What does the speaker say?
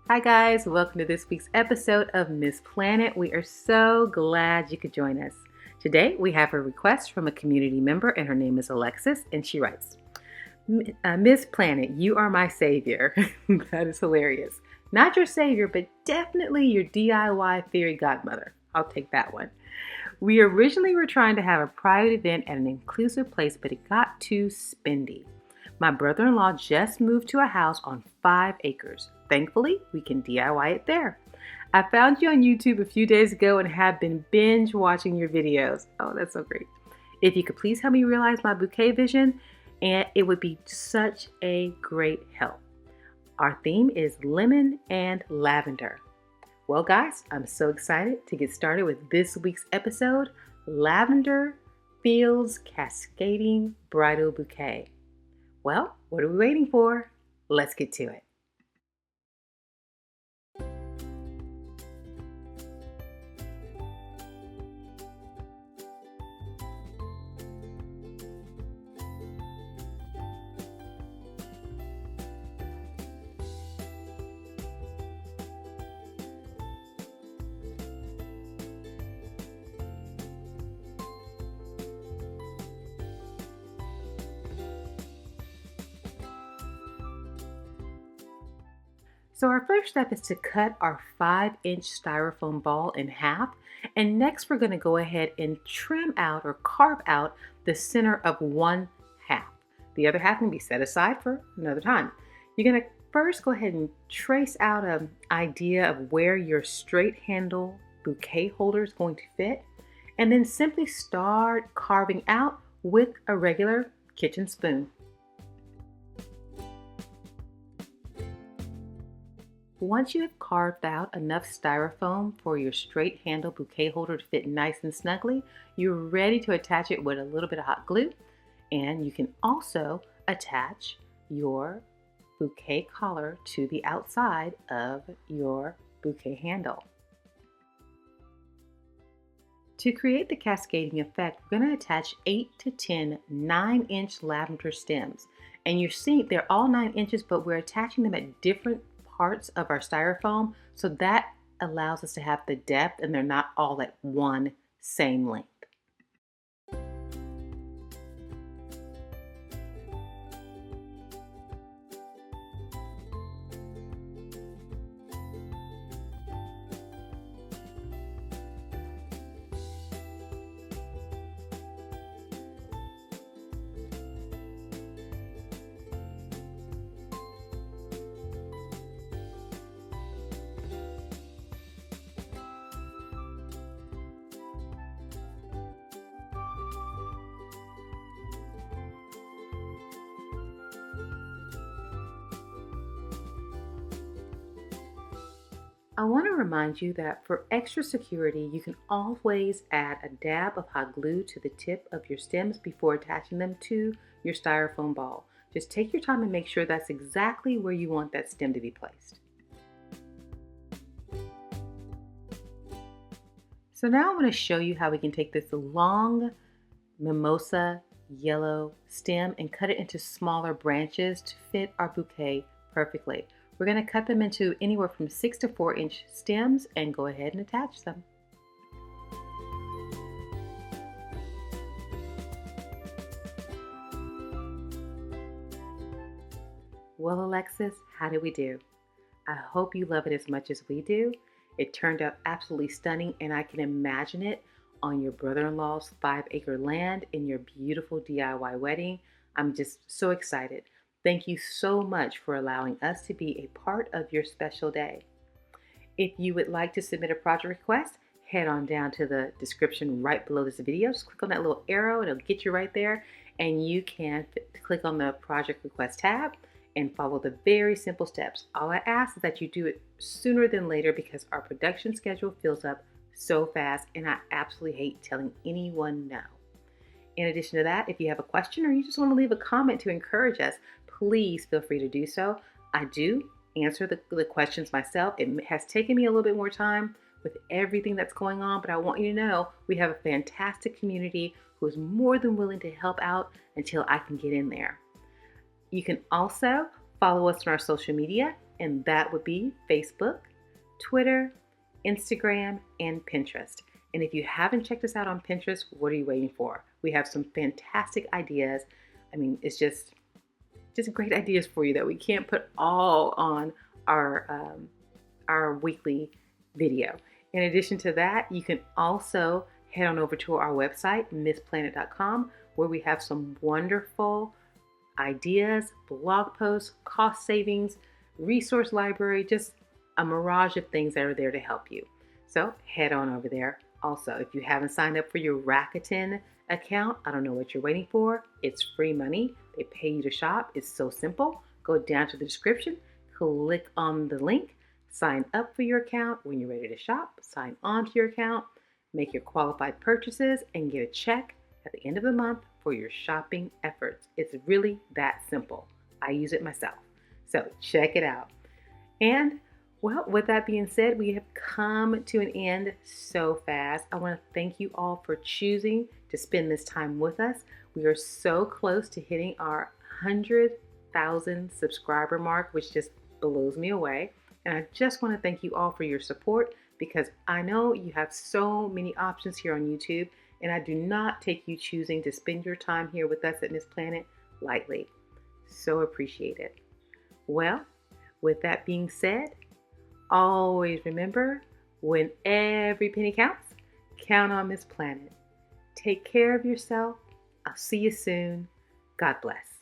Hi guys, welcome to this week's episode of Miss Planet. We are so glad you could join us. Today we have a request from a community member and her name is Alexis and she writes, Miss Planet, you are my savior. That is hilarious. Not your savior, but definitely your DIY fairy godmother. I'll take that one. We originally were trying to have a private event at an inclusive place, but it got too spendy. My brother-in-law just moved to a house on 5 acres. Thankfully, we can DIY it there. I found you on YouTube a few days ago and have been binge watching your videos. Oh, that's so great. If you could please help me realize my bouquet vision, and it would be such a great help. Our theme is lemon and lavender. Well, guys, I'm so excited to get started with this week's episode, Lavender Fields Cascading Bridal Bouquet. Well, what are we waiting for? Let's get to it. So our first step is to cut our 5-inch styrofoam ball in half. And next we're going to go ahead and trim out or carve out the center of one half. The other half can be set aside for another time. You're going to first go ahead and trace out an idea of where your straight handle bouquet holder is going to fit. And then simply start carving out with a regular kitchen spoon. Once you have carved out enough styrofoam for your straight handle bouquet holder to fit nice and snugly, you're ready to attach it with a little bit of hot glue. And you can also attach your bouquet collar to the outside of your bouquet handle. To create the cascading effect, we're going to attach 8 to 10 9-inch lavender stems. And you're seeing they're all 9 inches, but we're attaching them at different parts of our styrofoam, so that allows us to have the depth and they're not all at one same length. I want to remind you that for extra security, you can always add a dab of hot glue to the tip of your stems before attaching them to your styrofoam ball. Just take your time and make sure that's exactly where you want that stem to be placed. So now I'm going to show you how we can take this long mimosa yellow stem and cut it into smaller branches to fit our bouquet perfectly. We're going to cut them into anywhere from 6 to 4-inch stems and go ahead and attach them. Well, Alexis, how did we do? I hope you love it as much as we do. It turned out absolutely stunning, and I can imagine it on your brother-in-law's 5-acre land in your beautiful DIY wedding. I'm just so excited. Thank you so much for allowing us to be a part of your special day. If you would like to submit a project request, head on down to the description right below this video. Just click on that little arrow, it'll get you right there, and you can click on the project request tab and follow the very simple steps. All I ask is that you do it sooner than later because our production schedule fills up so fast, and I absolutely hate telling anyone no. In addition to that, if you have a question or you just want to leave a comment to encourage us, please feel free to do so. I do answer the questions myself. It has taken me a little bit more time with everything that's going on, but I want you to know we have a fantastic community who is more than willing to help out until I can get in there. You can also follow us on our social media and that would be Facebook, Twitter, Instagram, and Pinterest. And if you haven't checked us out on Pinterest, what are you waiting for? We have some fantastic ideas. I mean, it's just great ideas for you that we can't put all on our weekly video. In addition to that, you can also head on over to our website, missplanet.com, where we have some wonderful ideas, blog posts, cost savings, resource library, just a mirage of things that are there to help you. So head on over there. Also, if you haven't signed up for your Rakuten account, I don't know what you're waiting for. It's free money. They pay you to shop. It's so simple. Go down to the description, click on the link, sign up for your account. When you're ready to shop, sign on to your account, make your qualified purchases, and get a check at the end of the month for your shopping efforts. It's really that simple. I use it myself. So check it out. And well, with that being said, we have come to an end so fast. I want to thank you all for choosing to spend this time with us. We are so close to hitting our 100,000 subscriber mark, which just blows me away. And I just want to thank you all for your support, because I know you have so many options here on YouTube, and I do not take you choosing to spend your time here with us at Miss Planet lightly. So appreciate it. Well, with that being said, always remember, when every penny counts, count on Miss Planet. Take care of yourself. I'll see you soon. God bless.